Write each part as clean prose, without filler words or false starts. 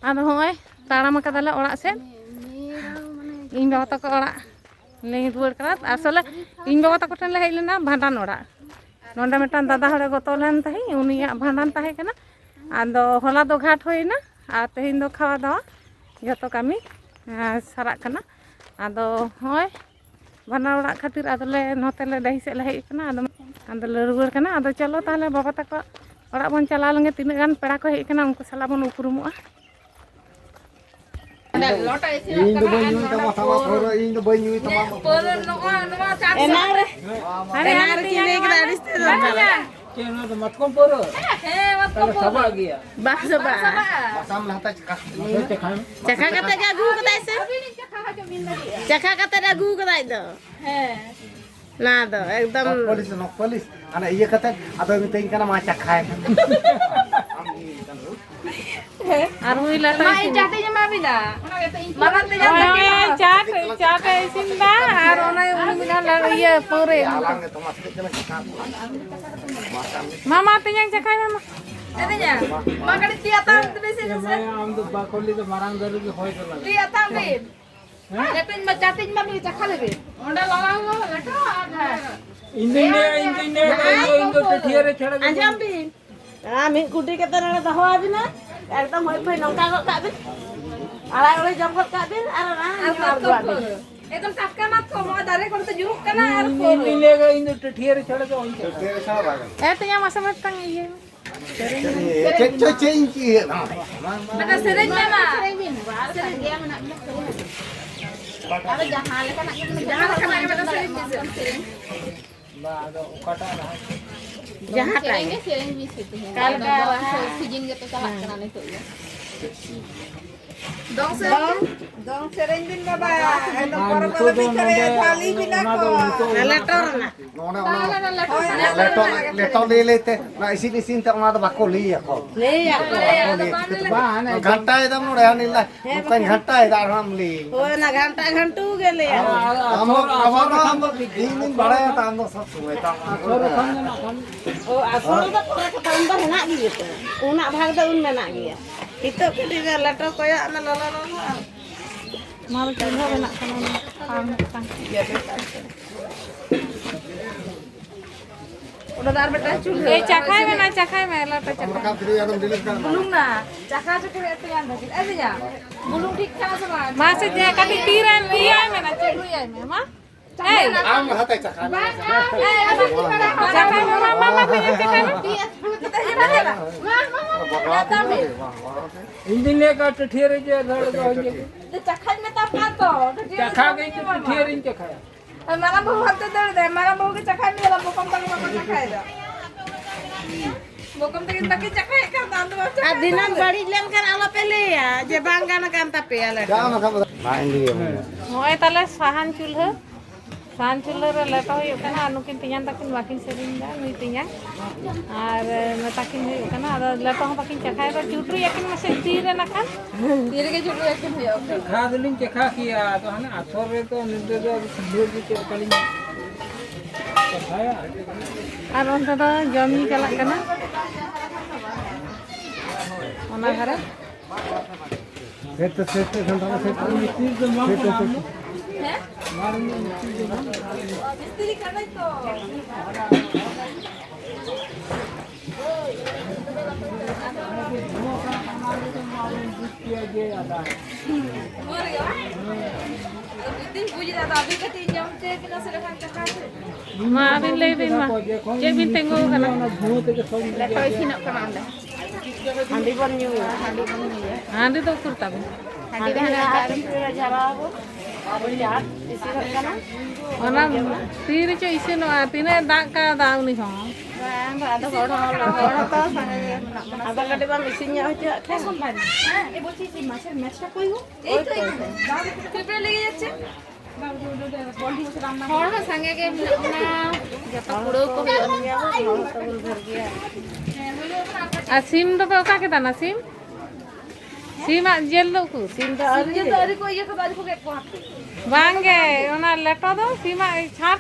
Ada hoy taram akadala orak set. Ing bawa tako orak le ruar kana asole ing bawa tako ten le hej lena bhandan orak. Nonde metan dada hore gotolen tahi uniya bhandan tahe kana. Ado hola do ghat hoina ar tehin do khawa dawa joto kami sarak kana. Ado hoy bhandan orak khatir adole notele dahi set le hej kana ado le ruar kana ado chalo tahle baba tako orak bon chala lenge tinac gan pera ko hej kana unku sala bon upurumoa. Ini tu banyu sama sama poro ini tu banyu sama poro. Enar kini kita ada situ. Kena tu matkom poro. Matkom poro. Sabah lagi ya. Bah sabah. Masam lah tak cekah. Cakap kata gagu kata itu. Cakap kata gagu kata itu. Nah tu, ekdam. Nok polis. Anak iya kata, atau minta ikan sama cakah. Arui la Mai chate nya ma bila. Makan te nya chat sinda ar onai uni mina la iya pore. Alang itu masuk ke cekah. Mama tenyang cakai mama. Ate nya. Makan tia tam te besi se. Am tu bakoli tu marang daru ke hoy tu. Tia tam be. Letin ma chate nya ma bi chakha lebe. Onda lalang lo leka aga. Indo tiare chhara. Anjam bin. Mid kuti kata nana tahu abi na. Ekdam hoy hoy nongka kok kak bin. Alai oleh jam kok kak bin. Ar dua bin. एकदम टक्का मत को मो दारे को तो जुरुक करना यार Ini lega Indo tiare chhara tu. Tiare chhara baga. Tenyang masa matang iya. Cek inci. बेटा सेरेंज में मा Sereng dia nak nak sereng. Ada jahan lekan nak jangan kena बेटा सेरेंज में Ada kata lah. jahat lah. सेरेंज भी city है Kal ka season के तो salah kena itu ya dong सेरेंज दिन बाबा एकदम पर पर बिखरे थाली बिना को Nalator na. Leton lelete. Na isin tak mana bakoli ya kau. Leya ko. घंटा एकदम नो रहने ला कहीं घंटा है दार हम ली Hoy na घंटा घंटू गेले. हम हम दिन बड़ा है ताम तो सब सुए ताम Oh, asal dah kau tambah nak gitu. Unak bhag dah un nak dia. Itu kita letter koyak na lala. Mal chulha benak kana pang tang. udah dar बेटा चूल्हे Cakai me la ta cakai. का फिर एकदम delete कर bulung na cakha cakha itu yang tadi ada ya bulung ठीक kana sama Masih dia kali tiran iya me na chulu iya me ma. Eh, आम हाथे चखा cakai mama tenyang cakai me. kita gimana lah mama engine लेकर ठेरे जे धड़ होंगे itu cakha में तब का तो चखा गई तो ठेरे इन चखा mana bau hantu deh mana bau ke cakha में lah bukan tak mau cakha itu bukan tak cakha kan tantu Adinan bari len kan ala pele ya. Je bangga na kan tapi ala. क्या मतलब mine लिए Hoy tale sahan chulha. Sahan chulha re leto hoy kana anukin tenyang takin bakin sering da nui tenyang. Ar matakin hoy kana ada leto ho bakin cakai ba chutru yakin masih tire na kan. तीर के चूल्हे एक हुए चखा दिलिन चखा किया तो है ना आसर रे तो निदे दो संदूर की चकलिन चखाया Ar onta da jomi chalak kana. Ona ghare set घंटा में सेट मिस्त्री तो मार हैं मारने मिस्त्री करना तो किया गया था मर गया दिन पूजी दादा अभी के तीन जम से कि ना से रखा चक्का से ma bin lei bin ma. Cek bin tenggo kana. धुआं के सब लेकर इसी ना करना ले Handi pon nyu ya, handi pon nyu ya. Andi to kurta bin. Handi dah ada pura jara aku. Abon jahat isi kana. Ona tire cho ise no atine da ka da uni ho. Bang, ada orang to sange. Abang kadi bang isinya aja. क्या संभाल हां ये बोलছি যে মাছের ম্যাচটা কই গো এই তো এখানে পেপারে লেগে যাচ্ছে বন্ডি হচ্ছে রান্না হর না সঙ্গে কে না যত পুরো কো A sim do pe oka ke dana sim? Sim a jel do ku. Sim dah ये तो अरे कोई ये तो बारी को के को हाथ Bange ona leto do sim a chat.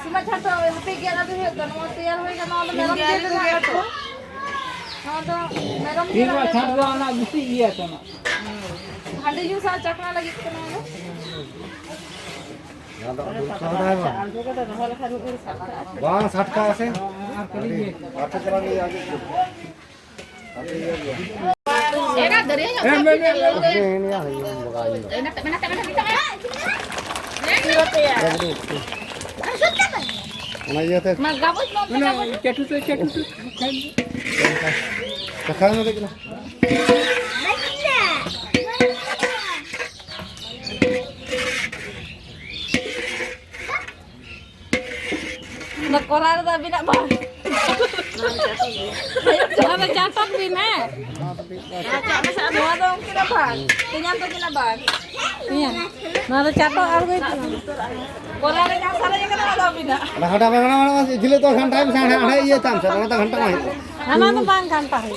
सीमा छाट पे गया ना तो है गनवा तैयार होएगा ना तो मेरा ᱟᱫᱚ ᱢᱮᱨᱚᱢ ᱛᱤᱱ ᱵᱟᱨ ᱪᱷᱟᱸᱴ ᱫᱚ ᱚᱱᱟ ᱵᱩᱥᱤ ᱤᱭᱟᱹ ᱛᱚ ᱚᱱᱟ ᱦᱟᱺᱰᱤ ᱧᱩ ᱥᱟᱶ ᱪᱟᱠᱷᱱᱟ ᱞᱟᱹᱜᱤᱫ ᱠᱟᱱᱟ ᱚᱱᱟ bang satka ase আর কলি ইয়ে acha chalan liye aage Era dari yang এ মে মে ini ya hayu bagai enak enak enak kita ya. ona ye te Mas gabus mau না চেটু তো খাই takhan na dekna Nak kolar tapi nak bah. Ada catat bin eh. Semua dong kita bang. Kenyang tuh kita bang. Iya. Nada catat algo itu. Kolar yang salah ya kan ada bina. ana hada bana jile to ghan time sa hada ye tam sa ona ta ghanta mai Ana tu bang kan tahu.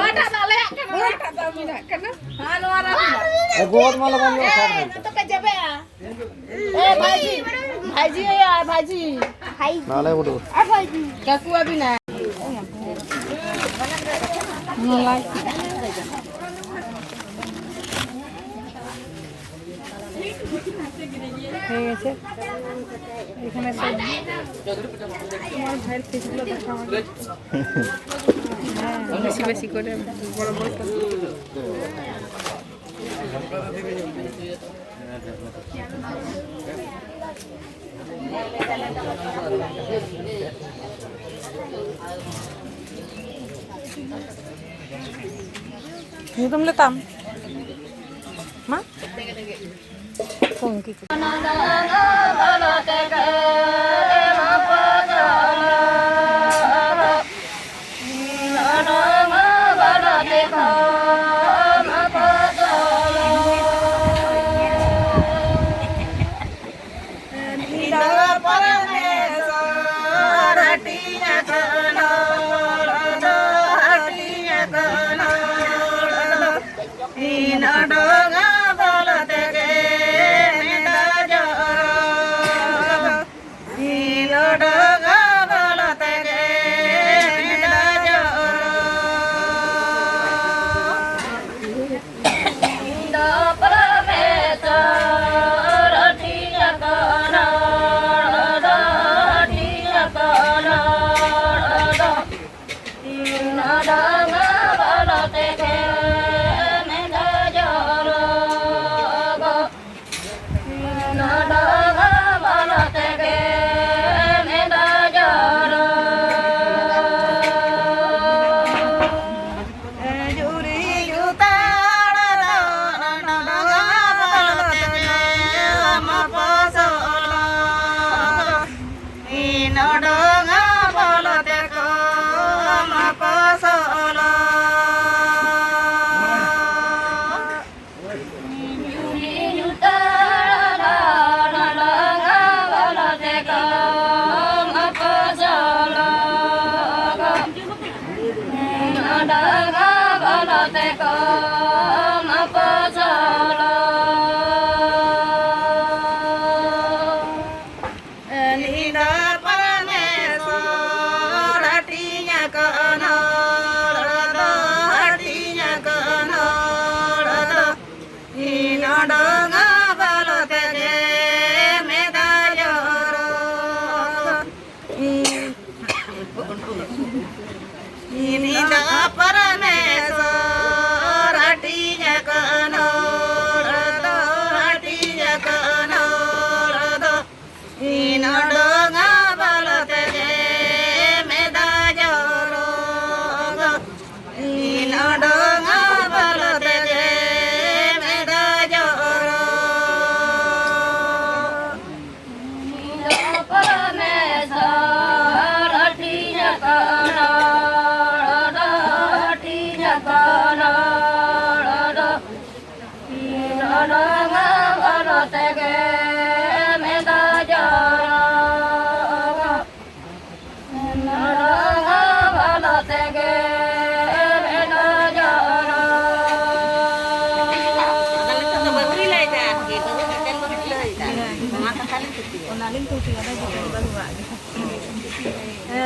Ada dale kan orang kata mina karena Anu arah bina. god mala ban lo sa Itu kejabe ya. Bhaji. Bhaji ya bhaji. nale udu Kaku bina. Mulai. ঠিক আছে এখানে সব আমার ভাইয়ের ফেসগুলো দেখা আমাকে বেশি বেশি করে বড় বড় করে। Nyutum letam ma kong kiki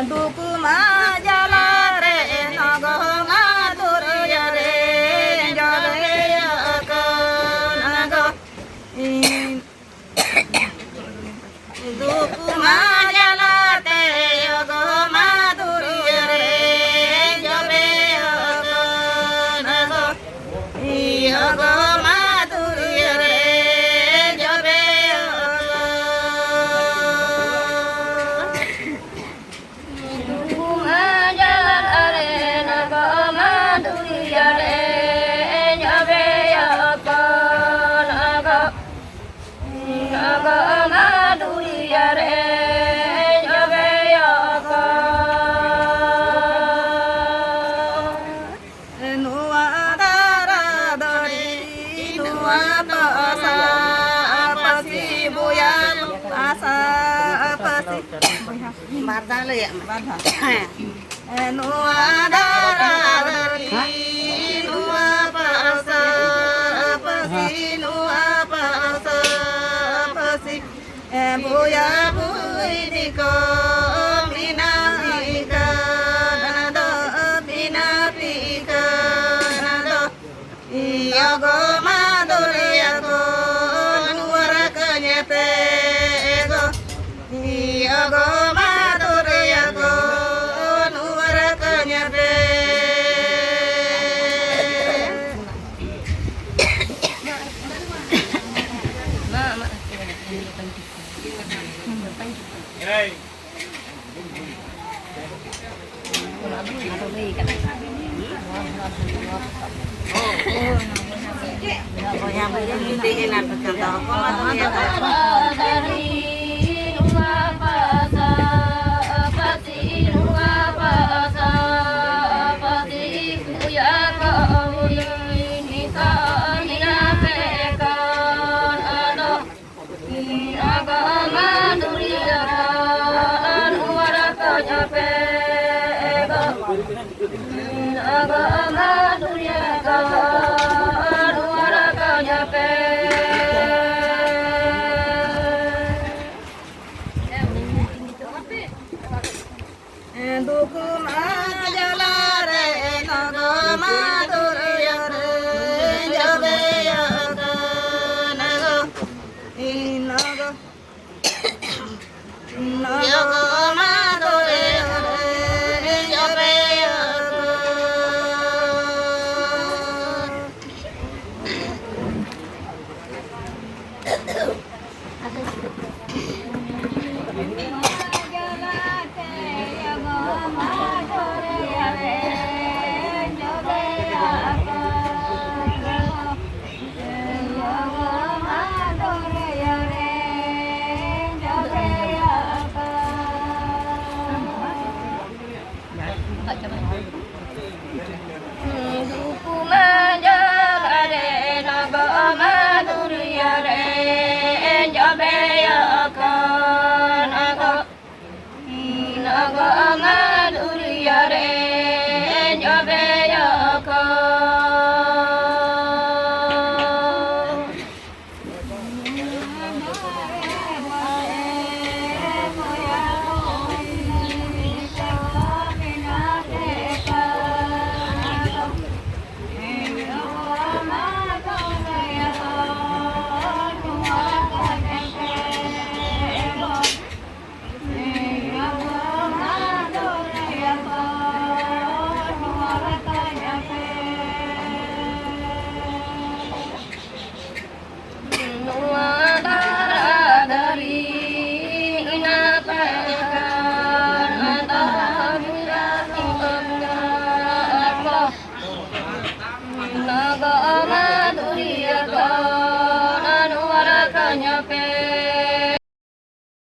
Duku majala re na Yang penting enak betul.